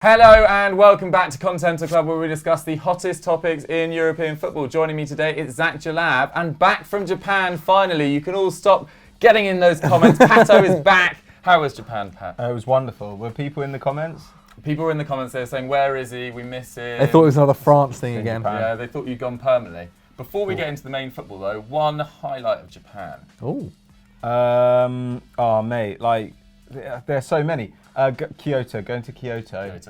Hello and welcome back to Continental Club, where we discuss the hottest topics in European football. Joining me today is Zach Jalab, and back from Japan finally. You can all stop getting in those comments. Pato is back. How was Japan, Pat? It was wonderful. Were people in the comments? People were in the comments there saying, where is he? We miss him. They thought it was another France thing again. Japan. Yeah, they thought you'd gone permanently. Before we get into the main football though, one highlight of Japan. Oh. Oh mate, like there's so many. Kyoto, going to Kyoto.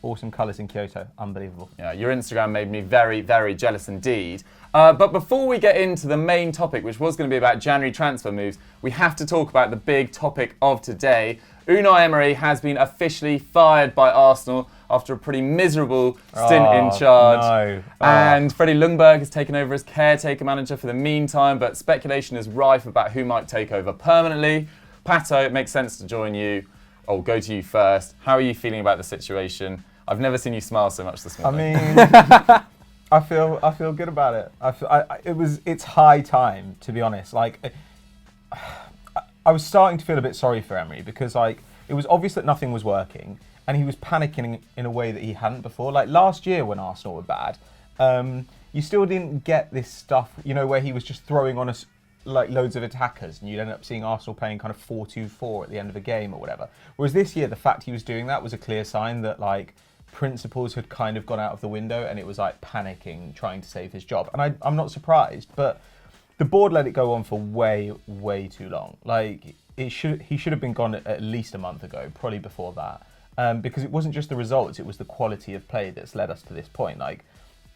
Awesome colours in Kyoto, unbelievable. Yeah, your Instagram made me very, very jealous indeed. But before we get into the main topic, which was going to be about January transfer moves, we have to talk about the big topic of today. Unai Emery has been officially fired by Arsenal after a pretty miserable stint in charge. No. And Freddie Ljungberg has taken over as caretaker manager for the meantime, but speculation is rife about who might take over permanently. Pato, it makes sense to join you. I'll go to you first. How are you feeling about the situation? I've never seen you smile so much this morning. I mean, I feel good about it. It's high time, to be honest. Like, I was starting to feel a bit sorry for Emery because it was obvious that nothing was working, and he was panicking in a way that he hadn't before. Like last year when Arsenal were bad, you still didn't get this stuff, where he was just throwing on us like loads of attackers, and you'd end up seeing Arsenal playing kind of 4-2-4 at the end of a game or whatever. Whereas this year, the fact he was doing that was a clear sign that principles had kind of gone out of the window, and it was panicking, trying to save his job. And I'm not surprised, but the board let it go on for way, way too long. He should have been gone at least a month ago, probably before that, because it wasn't just the results, it was the quality of play that's led us to this point.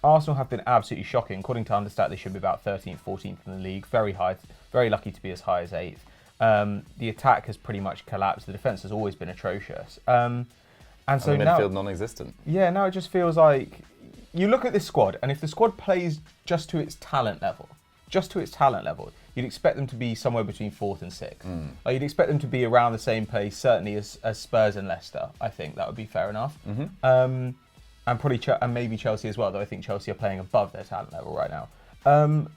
Arsenal have been absolutely shocking. According to Understat, they should be about 13th, 14th in the league. Very high, very lucky to be as high as 8th. The attack has pretty much collapsed. The defence has always been atrocious. And so now, midfield non-existent. Yeah, now it just feels like you look at this squad, and if the squad plays just to its talent level, you'd expect them to be somewhere between 4th and 6th. You'd expect them to be around the same place, certainly as Spurs and Leicester. I think that would be fair enough. Mm-hmm. And probably and maybe Chelsea as well, though I think Chelsea are playing above their talent level right now.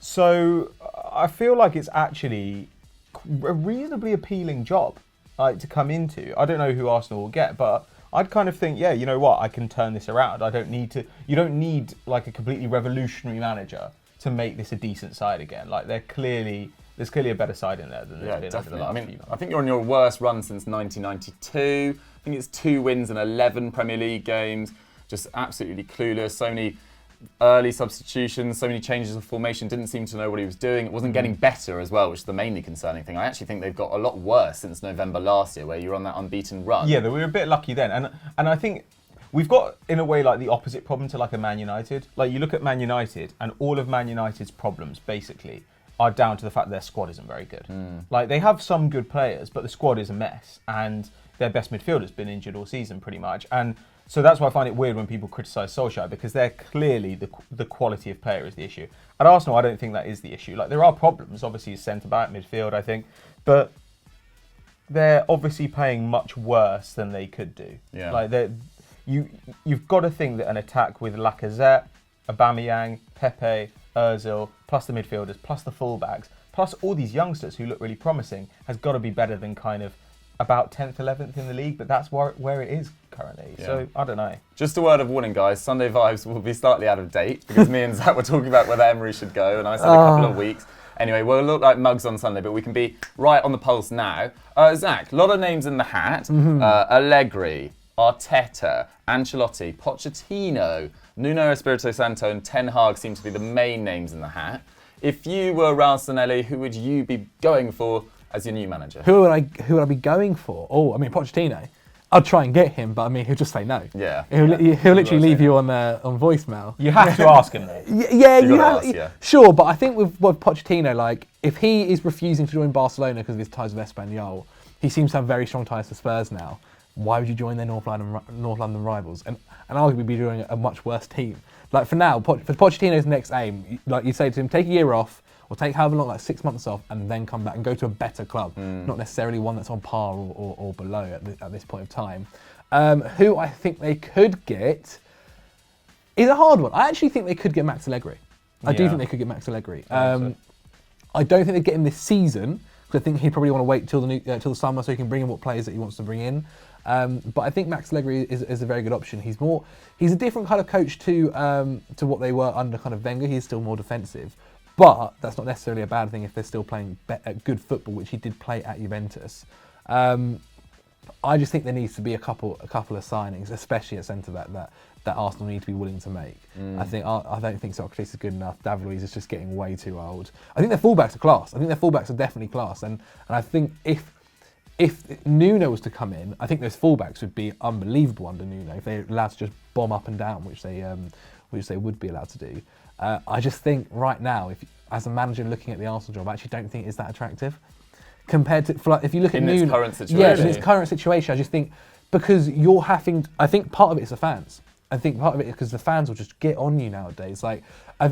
So I feel like it's actually a reasonably appealing job to come into. I don't know who Arsenal will get, but I'd kind of think, yeah, you know what, I can turn this around. You don't need a completely revolutionary manager to make this a decent side again. There's clearly a better side in there than there's been over the last few months. I think you're on your worst run since 1992. I think it's 2 wins and 11 Premier League games. Just absolutely clueless. So many early substitutions, so many changes of formation. Didn't seem to know what he was doing. It wasn't getting better as well, which is the mainly concerning thing. I actually think they've got a lot worse since November last year, where you're on that unbeaten run. Yeah, we were a bit lucky then. And I think we've got, in a way, the opposite problem to a Man United. You look at Man United, and all of Man United's problems, basically, are down to the fact that their squad isn't very good. They have some good players, but the squad is a mess, and their best midfielder's been injured all season, pretty much. And so that's why I find it weird when people criticise Solskjaer, because they're clearly the quality of player is the issue. At Arsenal, I don't think that is the issue. There are problems, obviously, centre-back, midfield, I think, but they're obviously playing much worse than they could do. Yeah. You've got to think that an attack with Lacazette, Aubameyang, Pepe, Ozil, plus the midfielders, plus the fullbacks, plus all these youngsters who look really promising, has got to be better than kind of about 10th, 11th in the league, but that's where it is currently. Yeah. So, I don't know. Just a word of warning, guys. Sunday Vibes will be slightly out of date, because me and Zach were talking about whether Emery should go, and I said a couple of weeks. Anyway, we'll look like mugs on Sunday, but we can be right on the pulse now. Zach, a lot of names in the hat. Allegri, Arteta, Ancelotti, Pochettino, Nuno Espirito Santo and Ten Hag seem to be the main names in the hat. If you were Ralstonelli, who would you be going for as your new manager? Who would I be going for? Oh, I mean, Pochettino. I'd try and get him, but I mean, he'll just say no. Yeah. He'll literally leave you on voicemail. You have to ask him though. You have. Sure, but I think with Pochettino, if he is refusing to join Barcelona because of his ties with Espanyol, he seems to have very strong ties to Spurs now. Why would you join their North London rivals and arguably be doing a much worse team? For now, for Pochettino's next aim, you say to him, take a year off, or take however long, 6 months off, and then come back and go to a better club, not necessarily one that's on par or below at this point of time. Who I think they could get is a hard one. I actually think they could get Max Allegri. I do think they could get Max Allegri. I don't think they'd get him this season, because I think he'd probably want to wait till the summer so he can bring in what players that he wants to bring in. But I think Max Allegri is a very good option. He's a different kind of coach to what they were under kind of Wenger. He's still more defensive, but that's not necessarily a bad thing if they're still playing good football, which he did play at Juventus. I just think there needs to be a couple of signings, especially at centre back, that Arsenal need to be willing to make. I don't think Socrates is good enough. David Luiz is just getting way too old. I think their fullbacks are class. I think their fullbacks are definitely class, and I think if Nuno was to come in, I think those fullbacks would be unbelievable under Nuno if they're allowed to just bomb up and down, which they would be allowed to do. I just think right now, as a manager looking at the Arsenal job, I actually don't think it's that attractive. Compared to, if you look at Nuno, its current situation. Yeah, in its current situation, I just think because you're having, I think part of it is the fans. I think part of it is because the fans will just get on you nowadays. Like, I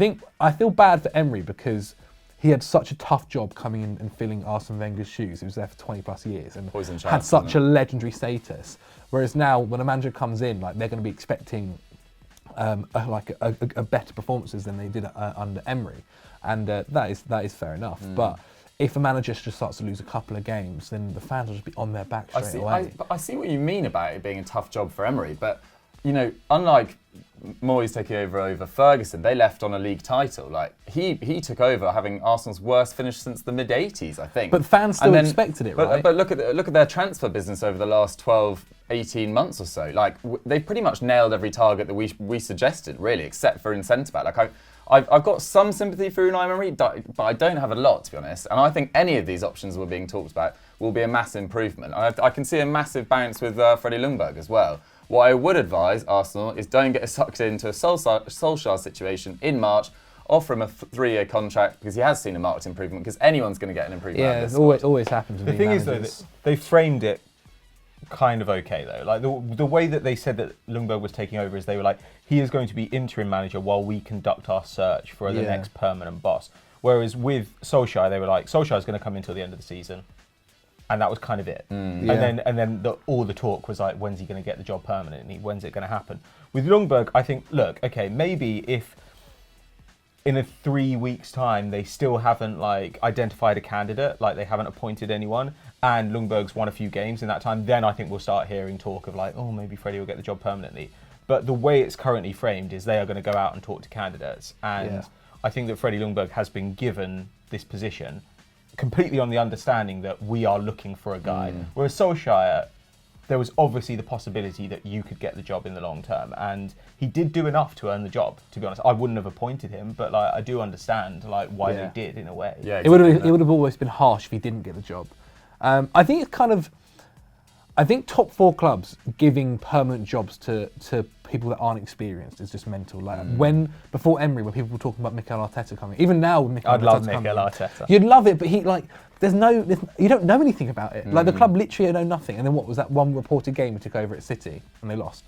feel bad for Emery because he had such a tough job coming in and filling Arsene Wenger's shoes. He was there for 20 plus years and had such a legendary status. Whereas now, when a manager comes in, like they're going to be expecting a better performances than they did under Emery, and that is fair enough. But if a manager just starts to lose a couple of games, then the fans will just be on their back straight away. I see what you mean about it being a tough job for Emery, but you know, unlike Moyes taking over Ferguson, they left on a league title. Like he took over having Arsenal's worst finish since the mid-80s, I think. But fans still expected it, right? But look at their transfer business over the last 12, 18 months or so. Like they pretty much nailed every target that we suggested, really, except for in centre back. Like I've got some sympathy for Unai Emery, but I don't have a lot, to be honest. And I think any of these options we're being talked about will be a massive improvement. I can see a massive bounce with Freddie Ljungberg as well. What I would advise Arsenal is don't get sucked into a Solskjaer situation in March. Offer him a 3-year contract because he has seen a marked improvement. Because anyone's going to get an improvement. Yeah, it always happens. The thing is, though, they framed it kind of okay though. Like the way that they said that Ljungberg was taking over is they were like, he is going to be interim manager while we conduct our search for the next permanent boss. Whereas with Solskjaer, they were like, Solskjaer is going to come until the end of the season. And that was kind of it. And then all the talk was like, when's he going to get the job permanently? When's it going to happen? With Ljungberg, I think, look, okay, maybe if in a 3 weeks' time they still haven't like identified a candidate, like they haven't appointed anyone, and Ljungberg's won a few games in that time, then I think we'll start hearing talk of like, oh, maybe Freddie will get the job permanently. But the way it's currently framed is they are going to go out and talk to candidates. And I think that Freddie Ljungberg has been given this position completely on the understanding that we are looking for a guy. Whereas Solskjaer, there was obviously the possibility that you could get the job in the long term, and he did do enough to earn the job. To be honest, I wouldn't have appointed him, but like I do understand like why they did in a way. Yeah, exactly. It would have always been harsh if he didn't get the job. I think it's kind of. I think top 4 clubs giving permanent jobs to people that aren't experienced is just mental. Like before Emery, when people were talking about Mikel Arteta coming, even now with Mikel Arteta coming, Mikel Arteta. You'd love it, but he like you don't know anything about it. Like the club literally know nothing. And then what was that one reported game we took over at City and they lost?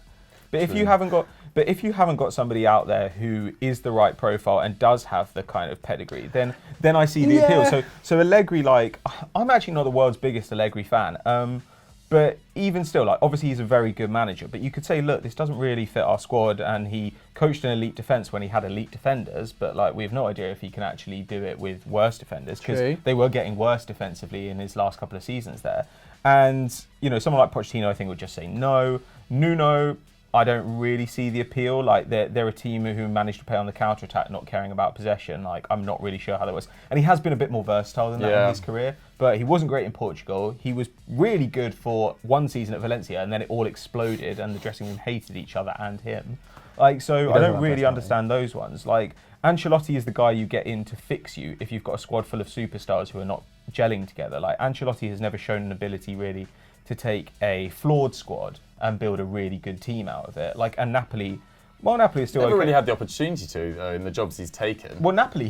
But if you haven't got somebody out there who is the right profile and does have the kind of pedigree, then I see the appeal. So Allegri, like I'm actually not the world's biggest Allegri fan. But even still, like obviously he's a very good manager, but you could say, look, this doesn't really fit our squad, and he coached an elite defence when he had elite defenders, but like we have no idea if he can actually do it with worse defenders, because they were getting worse defensively in his last couple of seasons there. And, you know, someone like Pochettino, I think, would just say no. Nuno, I don't really see the appeal. Like they're a team who managed to play on the counter-attack, not caring about possession. Like I'm not really sure how that was. And he has been a bit more versatile than that in his career, but he wasn't great in Portugal. He was really good for one season at Valencia, and then it all exploded and the dressing room hated each other and him. Like, so I don't really understand those ones. Like Ancelotti is the guy you get in to fix you if you've got a squad full of superstars who are not gelling together. Like Ancelotti has never shown an ability really to take a flawed squad and build a really good team out of it. Like, and Napoli is still never really had the opportunity to in the jobs he's taken. Well, Napoli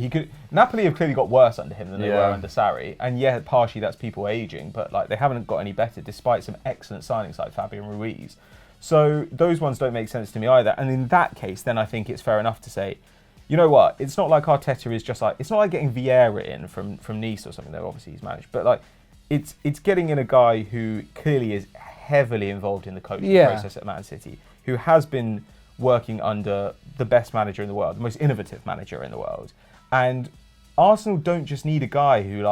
have clearly got worse under him than they were under Sarri, and partially that's people aging, but like they haven't got any better despite some excellent signings like Fabian Ruiz. So those ones don't make sense to me either. And in that case, then I think it's fair enough to say, you know what? It's not like Arteta is just like, it's not like getting Vieira in from Nice or something. Though obviously he's managed, but like it's getting in a guy who clearly is heavily involved in the coaching process at Man City, who has been working under the best manager in the world, the most innovative manager in the world. And Arsenal don't just need a guy who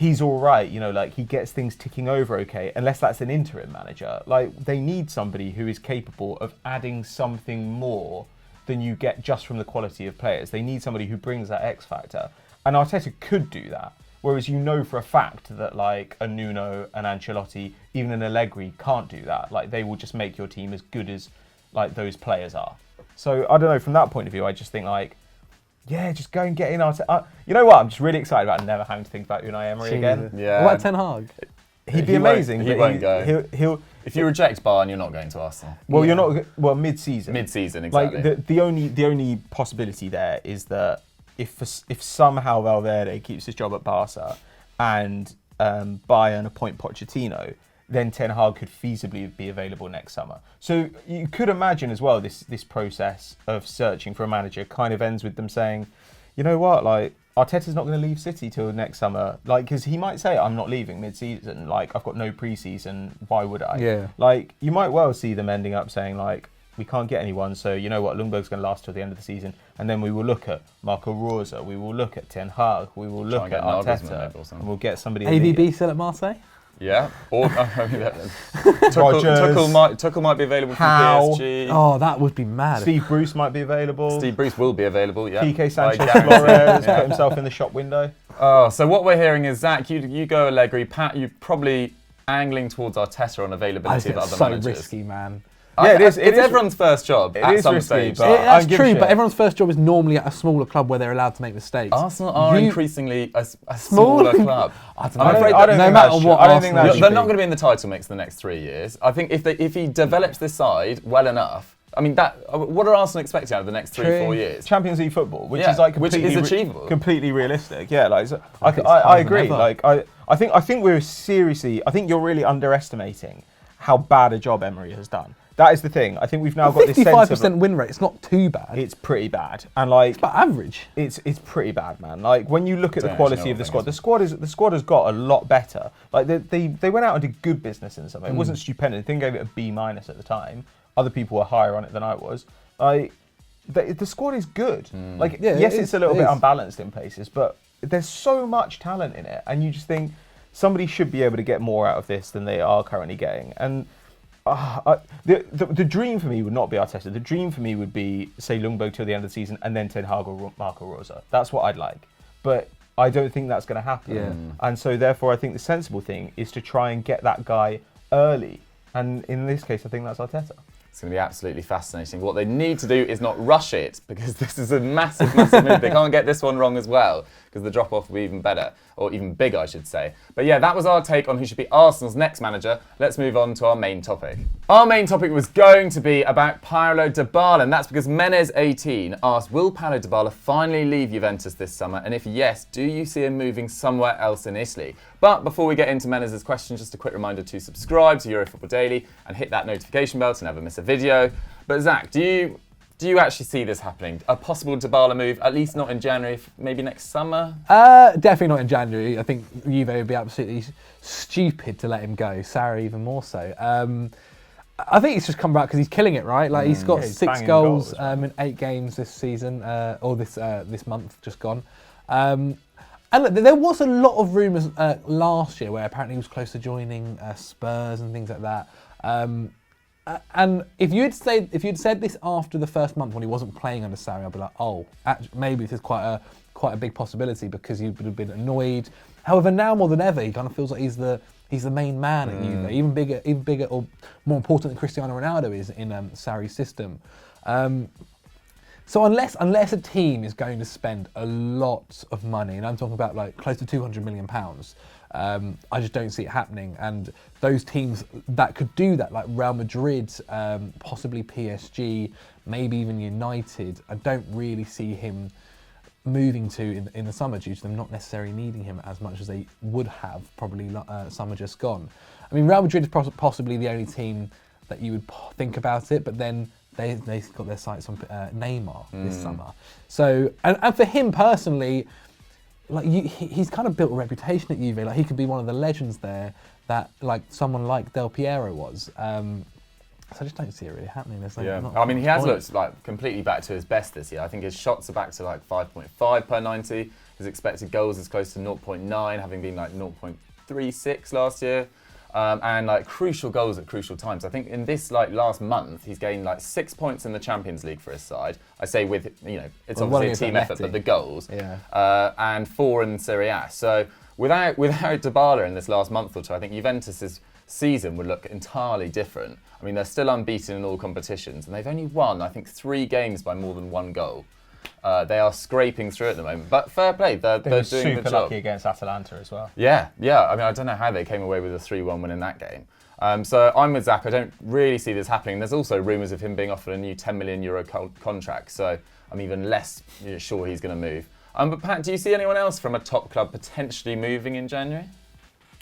he's all right, you know, like he gets things ticking over okay, unless that's an interim manager. Like they need somebody who is capable of adding something more than you get just from the quality of players. They need somebody who brings that X factor. And Arteta could do that. Whereas you know for a fact that like a Nuno, an Ancelotti, even an Allegri can't do that. Like they will just make your team as good as like those players are. So I don't know, from that point of view, I just think like, yeah, just go and get in Arteta. You know what? I'm just really excited about never having to think about Unai Emery again. Yeah. What about Ten Hag? He'd be amazing. He won't go. He'll. If you reject Bayern, you're not going to Arsenal. Well, you're not. Well, mid-season. Mid-season, exactly. Like the only possibility there is that if somehow Valverde keeps his job at Barca and Bayern appoint Pochettino, then Ten Hag could feasibly be available next summer. So you could imagine as well this process of searching for a manager kind of ends with them saying, you know what, like Arteta's not going to leave City till next summer, like because he might say I'm not leaving mid-season, like I've got no pre-season, why would I? Yeah. Like you might well see them ending up saying like we can't get anyone, so you know what, Ljungberg's going to last till the end of the season, and then we will look at Marco Rose, we will look at Ten Hag, we will look at Arteta, and we'll get somebody. AVB still at Marseille? Yeah. Or Tuchel might be available from PSG. Oh, that would be mad. Steve Bruce might be available. Steve Bruce will be available, yeah. PK Sanchez Flores put himself in the shop window. Oh, so what we're hearing is, Zach, you go Allegri. Pat, you're probably angling towards Arteta on availability of other managers. So risky, man. Yeah, it is. It's everyone's first job at some stage. That's true, but everyone's first job is normally at a smaller club where they're allowed to make mistakes. Arsenal are increasingly a smaller club. I don't think they're not going to be in the title mix the next 3 years. I think if he develops this side well enough, I mean, what are Arsenal expecting out of the next 3-4 years? Champions League football, which is like which is achievable, completely realistic. Yeah, like I agree. Like I think we're seriously. I think you're really underestimating how bad a job Emery has done. That is the thing. I think we've now got this sense of 55% win rate. It's not too bad. It's pretty bad, and like it's about average. It's pretty bad, man. Like when you look at the quality of the squad, the squad has got a lot better. Like they went out and did good business in the summer. It wasn't stupendous. They gave it a B- at the time. Other people were higher on it than I was. Like the squad is good. Like yes, it's a little bit unbalanced in places, but there's so much talent in it, and you just think somebody should be able to get more out of this than they are currently getting. And the dream for me would not be Arteta. The dream for me would be, say, Ljungberg till the end of the season and then Ten Hag or Marco Rose. That's what I'd like. But I don't think that's going to happen. Yeah. And so therefore I think the sensible thing is to try and get that guy early. And in this case, I think that's Arteta. It's going to be absolutely fascinating. What they need to do is not rush it, because this is a massive, massive move. They can't get this one wrong as well, because the drop-off will be even better, or even bigger, I should say. But yeah, that was our take on who should be Arsenal's next manager. Let's move on to our main topic. Our main topic was going to be about Paulo Dybala, and that's because Menez18 asked, will Paulo Dybala finally leave Juventus this summer? And if yes, do you see him moving somewhere else in Italy? But before we get into Menez's question, just a quick reminder to subscribe to EuroFootball Daily and hit that notification bell to never miss a video. But Zach, do you actually see this happening? A possible Dybala move, at least not in January, maybe next summer? Definitely not in January. I think Juve would be absolutely stupid to let him go. Sarri even more so. I think it's just come back because he's killing it, right? Like he's got 6 goals in 8 games this season, or this month just gone. And look, there was a lot of rumours last year where apparently he was close to joining Spurs and things like that. And if you'd said this after the first month when he wasn't playing under Sarri, I'd be like, oh, maybe this is quite a big possibility, because he would have been annoyed. However, now more than ever, he kind of feels like he's the main man at Juve, even bigger or more important than Cristiano Ronaldo is in Sarri's system. So unless a team is going to spend a lot of money, and I'm talking about like close to £200 million, I just don't see it happening. And those teams that could do that, like Real Madrid, possibly PSG, maybe even United, I don't really see him moving to in the summer, due to them not necessarily needing him as much as they would have probably summer just gone. I mean, Real Madrid is possibly the only team that you would think about it, but then they've got their sights on Neymar this summer. So, and for him personally, like he's kind of built a reputation at Juve. Like he could be one of the legends there, that like someone like Del Piero was. So I just don't see it really happening. There's Yeah, I mean, he has looked like completely back to his best this year. I think his shots are back to like 5.5 per 90. His expected goals is close to 0.9, having been like 0.36 last year. And like crucial goals at crucial times. I think in this like last month, he's gained like 6 points in the Champions League for his side. I say with, it's obviously a team effort, but the goals. Yeah. And 4 in Serie A. So without Dybala in this last month or two, I think Juventus's season would look entirely different. I mean, they're still unbeaten in all competitions, and they've only won, I think, 3 games by more than 1 goal. They are scraping through at the moment, but fair play. They're doing super the job. lucky against Atalanta as well. Yeah. I mean, I don't know how they came away with a 3-1 win in that game. So I'm with Zach. I don't really see this happening. There's also rumours of him being offered a new €10 million contract, so I'm even less sure he's going to move. But Pat, do you see anyone else from a top club potentially moving in January?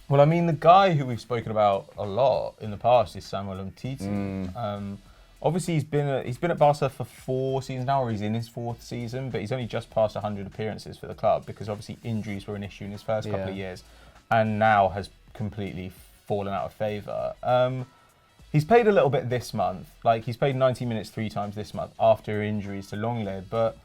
Well, I mean, the guy who we've spoken about a lot in the past is Samuel Umtiti. Obviously, he's been at Barca for 4 seasons now, or he's in his 4th season, but he's only just passed 100 appearances for the club because obviously injuries were an issue in his first couple of years, and now has completely fallen out of favour. He's played a little bit this month. Like, he's played 90 minutes 3 times this month after injuries to Longley, but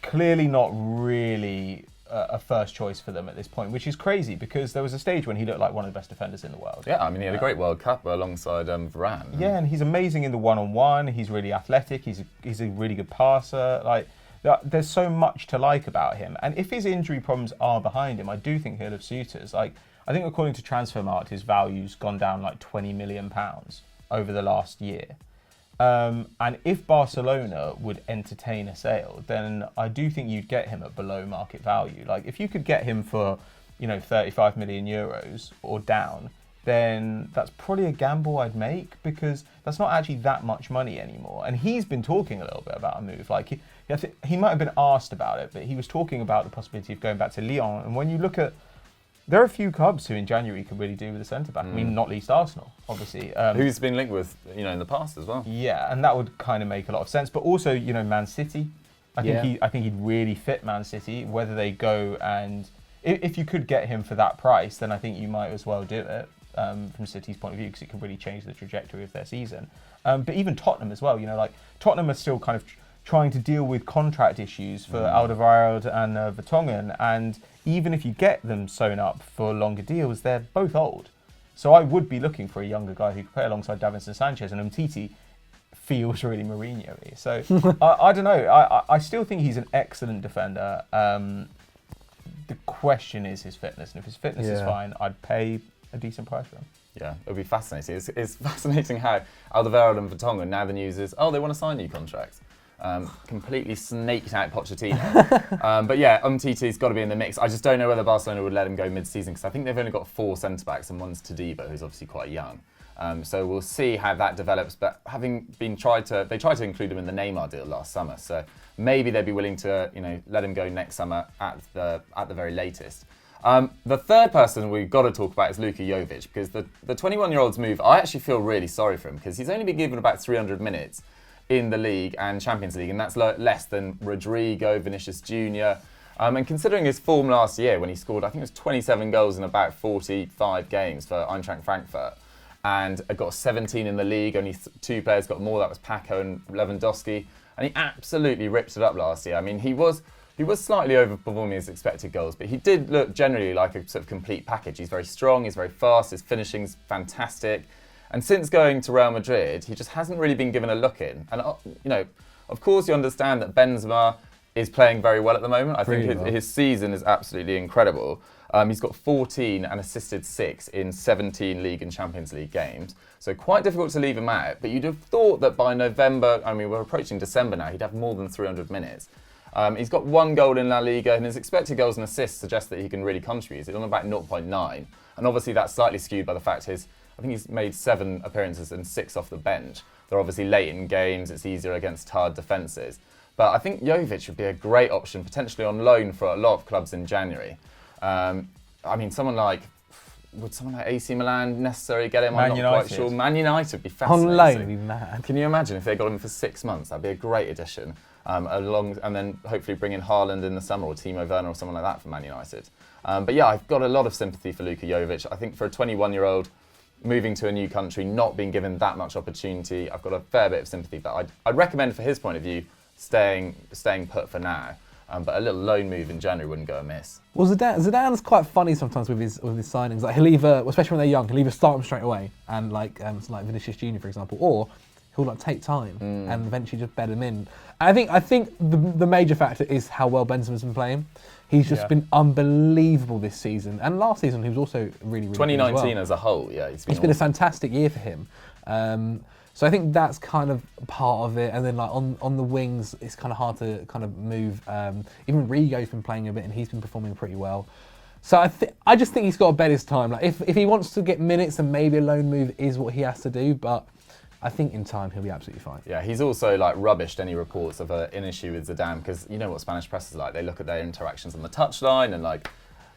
clearly not really a first choice for them at this point, which is crazy because there was a stage when he looked like one of the best defenders in the world. Yeah, I mean, he had a great World Cup alongside Varane. Yeah, and he's amazing in the one-on-one. He's really athletic. He's a really good passer. Like, there's so much to like about him. And if his injury problems are behind him, I do think he'll have suitors. Like, I think according to Transfermarkt, his value's gone down like £20 million over the last year. And if Barcelona would entertain a sale, then I do think you'd get him at below market value. Like, if you could get him for, 35 million euros or down, then that's probably a gamble I'd make because that's not actually that much money anymore. And he's been talking a little bit about a move. Like, he might have been asked about it, but he was talking about the possibility of going back to Lyon. And when you look at, there are a few clubs who in January could really do with a centre-back. I mean, not least Arsenal, obviously. Who's been linked with, in the past as well. Yeah, and that would kind of make a lot of sense. But also, Man City. I think he'd really fit Man City. Whether they go and if you could get him for that price, then I think you might as well do it from City's point of view because it could really change the trajectory of their season. But even Tottenham as well. Like Tottenham are still kind of trying to deal with contract issues for Alderweireld and Vertonghen, and even if you get them sewn up for longer deals, they're both old. So I would be looking for a younger guy who could play alongside Davinson Sanchez, and Umtiti feels really Mourinho-y. So I don't know. I still think he's an excellent defender. The question is his fitness, and if his fitness is fine, I'd pay a decent price for him. Yeah, it'll be fascinating. It's fascinating how Alderweireld and Vertonghen, now the news is, they want to sign new contracts. Completely snaked out Pochettino. But yeah, Umtiti's got to be in the mix. I just don't know whether Barcelona would let him go mid-season because I think they've only got 4 centre-backs and one's Todibo, who's obviously quite young. So we'll see how that develops. But having been they tried to include him in the Neymar deal last summer. So maybe they'd be willing to, let him go next summer at the very latest. The third person we've got to talk about is Luka Jovic because the 21-year-old's move, I actually feel really sorry for him because he's only been given about 300 minutes in the league and Champions League, and that's less than Rodrigo, Vinicius Jr. And considering his form last year when he scored, I think it was 27 goals in about 45 games for Eintracht Frankfurt, and got 17 in the league, only 2 players got more, that was Paco and Lewandowski, and he absolutely ripped it up last year. I mean, he was slightly overperforming his expected goals, but he did look generally like a sort of complete package. He's very strong, he's very fast, his finishing's fantastic. And since going to Real Madrid, he just hasn't really been given a look in. And, of course you understand that Benzema is playing very well at the moment. I think his season is absolutely incredible. He's got 14 and assisted 6 in 17 League and Champions League games. So quite difficult to leave him out. But you'd have thought that by November, I mean, we're approaching December now, he'd have more than 300 minutes. He's got 1 goal in La Liga, and his expected goals and assists suggest that he can really contribute. It's on about 0.9. And obviously that's slightly skewed by the fact I think he's made 7 appearances and 6 off the bench. They're obviously late in games, it's easier against hard defences. But I think Jovic would be a great option, potentially on loan for a lot of clubs in January. I mean, would someone like AC Milan necessarily get him? I'm not quite sure. Man United would be fascinating. On loan would be mad. Can you imagine if they got him for 6 months? That'd be a great addition. And then hopefully bring in Haaland in the summer or Timo Werner or someone like that for Man United. But yeah, I've got a lot of sympathy for Luka Jovic. I think for a 21-year-old, moving to a new country, not being given that much opportunity. I've got a fair bit of sympathy, but I'd recommend, for his point of view, staying put for now. But a little loan move in January wouldn't go amiss. Well, Zidane's quite funny sometimes with his signings. Like he'll either, especially when they're young, he'll either start them straight away, and like Vinicius Junior, for example, or he'll like take time and eventually just bed them in. And I think the major factor is how well Benzema's been playing. He's just been unbelievable this season, and last season he was also really, really 2019 good as well. as a whole, yeah, it's been a fantastic year for him. So I think that's kind of part of it. And then like on the wings, it's kind of hard to kind of move. Even Rigo's been playing a bit, and he's been performing pretty well. So I just think he's got to bet his time. Like if he wants to get minutes, then maybe a loan move is what he has to do. But I think in time he'll be absolutely fine. Yeah, he's also like rubbished any reports of an issue with Zidane, because you know what Spanish press is like. They look at their interactions on the touchline and like.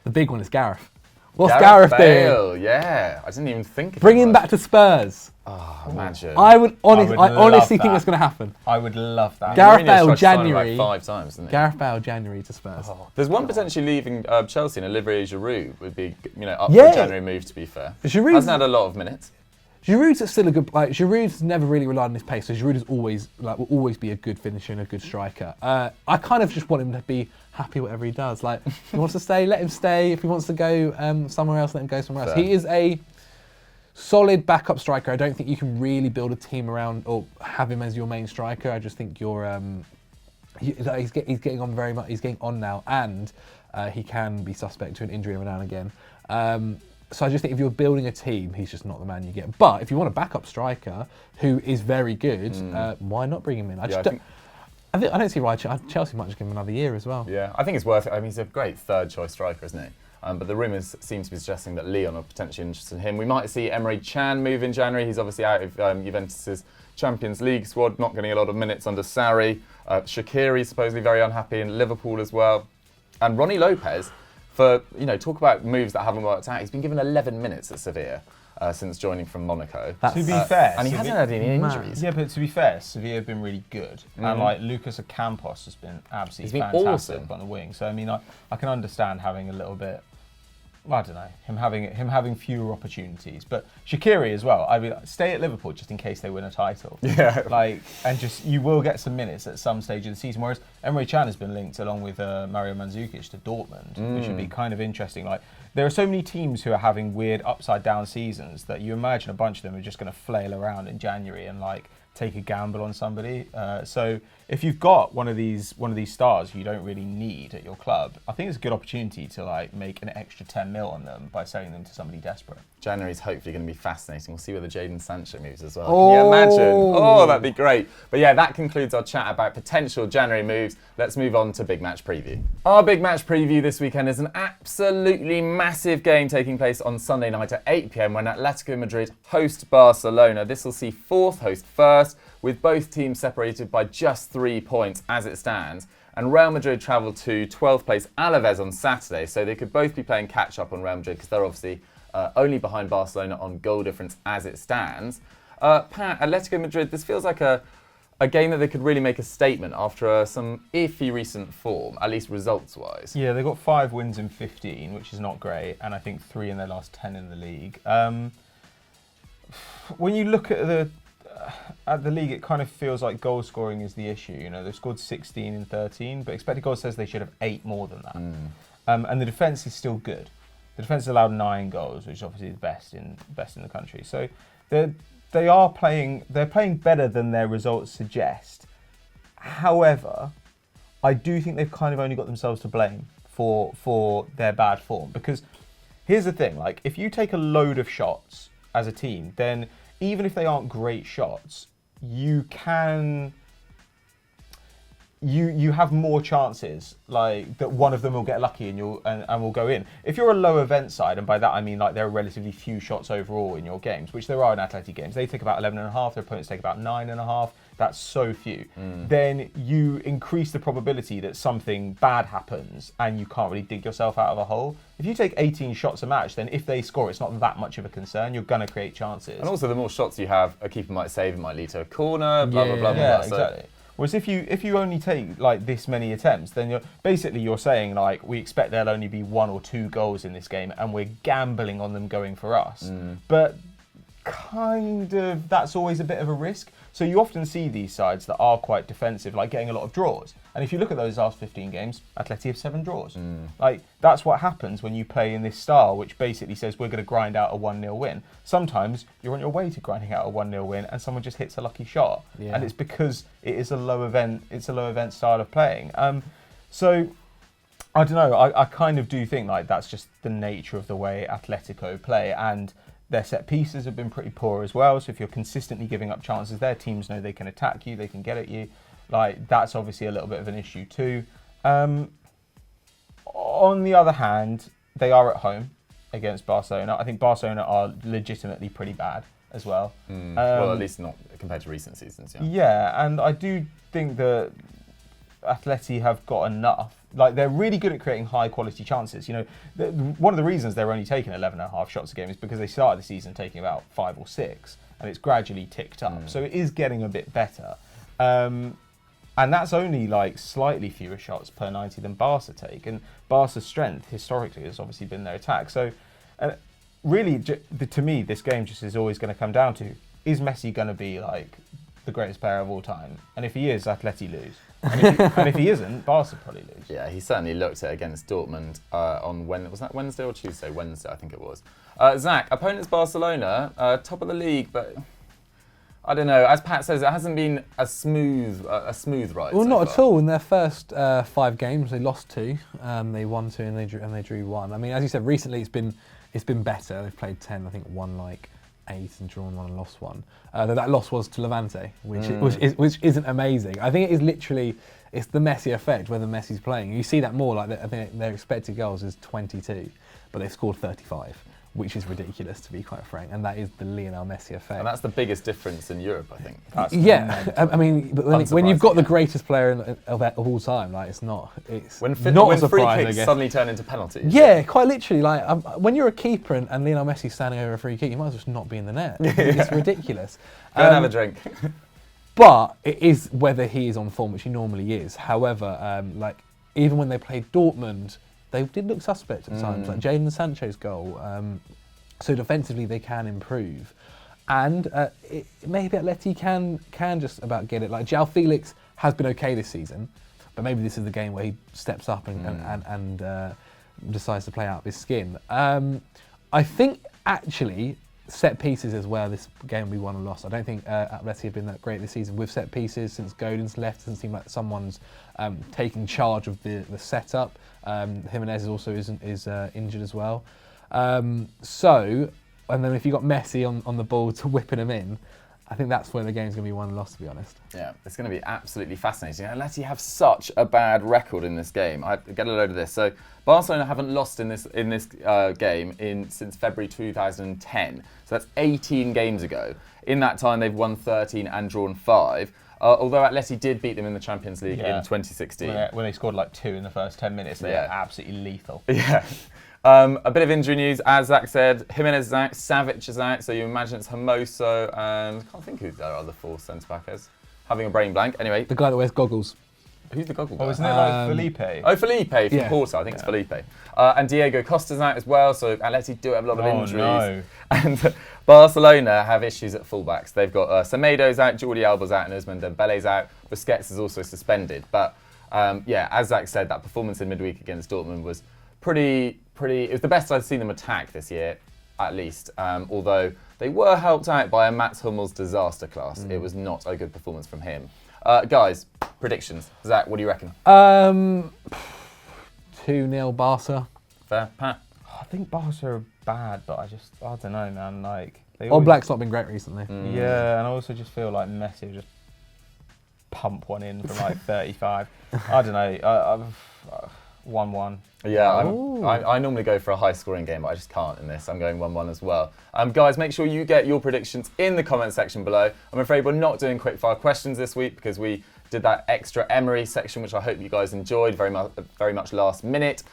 The big one is Gareth. What's Gareth Bale, doing? Yeah, I didn't even think of Bring him back to Spurs. Oh, imagine. I honestly think that's going to happen. I would love that. Gareth Bale, tried to sign him January. like 5 times, didn't he? Gareth Bale, January to Spurs. There's one potentially leaving Chelsea, and Olivier Giroud would be, up for a January move. To be fair, Giroud's hasn't had a lot of minutes. Giroud's still a good. Giroud's never really relied on his pace, so Giroud is will always be a good finisher and a good striker. I kind of just want him to be happy whatever he does. Like if he wants to stay, let him stay. If he wants to go somewhere else, let him go somewhere else. He is a solid backup striker. I don't think you can really build a team around or have him as your main striker. I just think he's getting on very much. He's getting on now, and he can be suspect to an injury every now and again. So I just think if you're building a team, he's just not the man you get. But if you want a backup striker who is very good, why not bring him in? I don't see why Chelsea might just give him another year as well. Yeah, I think it's worth it. I mean, he's a great third choice striker, isn't he? But the rumours seem to be suggesting that Lyon are potentially interested in him. We might see Emre Can move in January. He's obviously out of Juventus's Champions League squad, not getting a lot of minutes under Sarri. Shaqiri supposedly very unhappy in Liverpool as well. And Ronnie Lopez, talk about moves that haven't worked out. He's been given 11 minutes at Sevilla since joining from Monaco. To be fair, and he hasn't had any injuries. Yeah, but to be fair, Sevilla have been really good, and like Lucas Ocampos has been absolutely fantastic on the wing. So I mean, I can understand having a little bit. I don't know, him having fewer opportunities, but Shaqiri as well. I mean, stay at Liverpool just in case they win a title. Yeah, you will get some minutes at some stage of the season. Whereas Emre Can has been linked along with Mario Mandzukic to Dortmund, which would be kind of interesting. Like there are so many teams who are having weird upside down seasons that you imagine a bunch of them are just going to flail around in January and like take a gamble on somebody. So if you've got one of these stars who you don't really need at your club, I think it's a good opportunity to like make an extra 10 mil on them by selling them to somebody desperate. January's hopefully going to be fascinating. We'll see where the Jadon Sancho moves as well. Can you imagine? Oh, that'd be great. But yeah, that concludes our chat about potential January moves. Let's move on to big match preview. Our big match preview this weekend is an absolutely massive game taking place on Sunday night at 8 p.m. when Atletico Madrid host Barcelona. This will see fourth host first, with both teams separated by just 3 points as it stands. And Real Madrid travel to 12th place Alaves on Saturday, so they could both be playing catch up on Real Madrid because they're obviously only behind Barcelona on goal difference as it stands. Pat, Atletico Madrid, this feels like a game that they could really make a statement after some iffy recent form, at least results-wise. Yeah, they've got 5 wins in 15, which is not great, and I think 3 in their last 10 in the league. When you look at the league, it kind of feels like goal scoring is the issue. You know, they've scored 16 in 13, but expected goals says they should have 8 more than that. And the defence is still good. The defence allowed 9 goals, which is obviously the best in the country. So they're playing better than their results suggest. However, I do think they've kind of only got themselves to blame for their bad form. Because here's the thing, like if you take a load of shots as a team, then even if they aren't great shots, you have more chances like that one of them will get lucky and will go in. If you're a low event side, and by that I mean like there are relatively few shots overall in your games, which there are in Athletic games, they take about 11.5, their opponents take about 9.5. That's so few. Then you increase the probability that something bad happens and you can't really dig yourself out of a hole. If you take 18 shots a match, then if they score, it's not that much of a concern. You're going to create chances. And also, the more shots you have, a keeper might save, it might lead to a corner, blah, blah, blah, blah. Yeah, exactly. Whereas if you only take like this many attempts, then you're saying like we expect there'll only be 1 or 2 goals in this game, and we're gambling on them going for us. But that's always a bit of a risk. So you often see these sides that are quite defensive, like getting a lot of draws. And if you look at those last 15 games, Atleti have 7 draws. Like, that's what happens when you play in this style, which basically says we're going to grind out a 1-0 win. Sometimes you're on your way to grinding out a 1-0 win and someone just hits a lucky shot. Yeah. And it's because it is a low event style of playing. So I don't know, I kind of do think like that's just the nature of the way Atletico play, and their set pieces have been pretty poor as well. So if you're consistently giving up chances, their teams know they can attack you, they can get at you. Like, that's obviously a little bit of an issue too. On the other hand, they are at home against Barcelona. I think Barcelona are legitimately pretty bad as well. Well, at least not compared to recent seasons. Yeah, and I do think that Atleti have got enough. Like, they're really good at creating high quality chances. You know, one of the reasons they're only taking 11.5 shots a game is because they started the season taking about 5 or 6, and it's gradually ticked up. So it is getting a bit better. And that's only like slightly fewer shots per 90 than Barca take. And Barca's strength historically has obviously been their attack. So really, to me, this game just is always going to come down to, is Messi going to be like the greatest player of all time? And if he is, Atleti lose. And if he isn't, Barca probably lose. Yeah, he certainly looked it against Dortmund on was that Wednesday or Tuesday? Wednesday, I think it was. Zach, opponents Barcelona, top of the league, but I don't know. As Pat says, it hasn't been a smooth ride. Well, so not far. at all. In their first 5 games, they lost 2, they won 2, and they drew 1. I mean, as you said, recently it's been better. They've played 10, I think, won like 8 and drawn 1 and lost 1. That loss was to Levante, which isn't amazing. I think it is literally, it's the Messi effect, whether Messi's playing. You see that more, like I think their expected goals is 22, but they've scored 35, which is ridiculous, to be quite frank. And that is the Lionel Messi effect. And that's the biggest difference in Europe, I think. I mean, but when you've got the greatest player of all time, like it's not when a surprise, free kicks suddenly turn into penalties. Yeah, quite literally. Like when you're a keeper and Lionel Messi's standing over a free kick, you might as well just not be in the net. It's ridiculous. Go and have a drink. But it is whether he is on form, which he normally is. However, like even when they played Dortmund, they did look suspect at times, like Jadon Sancho's goal. So defensively, they can improve, and maybe Atleti can just about get it. Like João Felix has been okay this season, but maybe this is the game where he steps up and decides to play out of his skin. I think actually set pieces as well. This game we won or lost. I don't think Atleti have been that great this season with set pieces since Godin's left. It doesn't seem like someone's taking charge of the setup. Jimenez is injured as well. So, and then if you got Messi on the ball to whipping him in, I think that's where the game's going to be won and lost, to be honest. Yeah, it's going to be absolutely fascinating. Atleti have such a bad record in this game. I get a load of this. So Barcelona haven't lost in this game since February 2010. So that's 18 games ago. In that time, they've won 13 and drawn 5. Although Atleti did beat them in the Champions League in 2016. When they scored like 2 in the first 10 minutes, they are absolutely lethal. Yeah. A bit of injury news, as Zach said. Jimenez is out, Savic is out, so you imagine it's Hermoso and I can't think who their other 4th centre-back is. Having a brain blank. Anyway. The guy that wears goggles. Who's the goggle guy? Oh, isn't it like Felipe? Oh, Felipe from Porto. I think it's Felipe. And Diego Costa's out as well, so Atleti do have a lot of injuries. No. And Barcelona have issues at fullbacks. They've got Semedo's out, Jordi Alba's out, and Ousmane Dembele's out. Busquets is also suspended. But as Zach said, that performance in midweek against Dortmund was pretty. It was the best I've seen them attack this year, at least. Although they were helped out by a Mats Hummels disaster class. It was not a good performance from him. Guys, predictions. Zach, what do you reckon? 2-0 Barca. Fair, Pat? I think Barca are bad, but I don't know, man. Like Black's not been great recently. Yeah, and I also just feel like Messi will just pump one in from like 35. I don't know. 1-1. Yeah, I normally go for a high-scoring game, but I just can't in this. I'm going 1-1 as well. Guys, make sure you get your predictions in the comment section below. I'm afraid we're not doing quick-fire questions this week because we did that extra Emery section, which I hope you guys enjoyed very much last minute.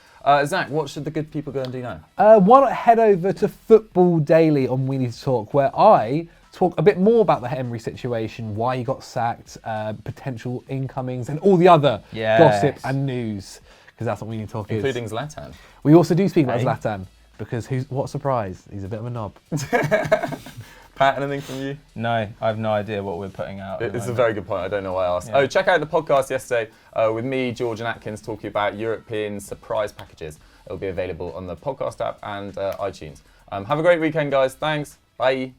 Zach, what should the good people go and do now? Why not head over to Football Daily on We Need to Talk, where I talk a bit more about the Emery situation, why he got sacked, potential incomings, and all the other gossip and news. Because that's what We Need to Talk Including is. Zlatan. We also do speak about Zlatan, because what a surprise, he's a bit of a knob. Pat, anything from you? No, I have no idea what we're putting out. It's a very good point. I don't know why I asked. Yeah. Oh, check out the podcast yesterday with me, George and Atkins talking about European surprise packages. It'll be available on the podcast app and iTunes. Have a great weekend, guys. Thanks. Bye.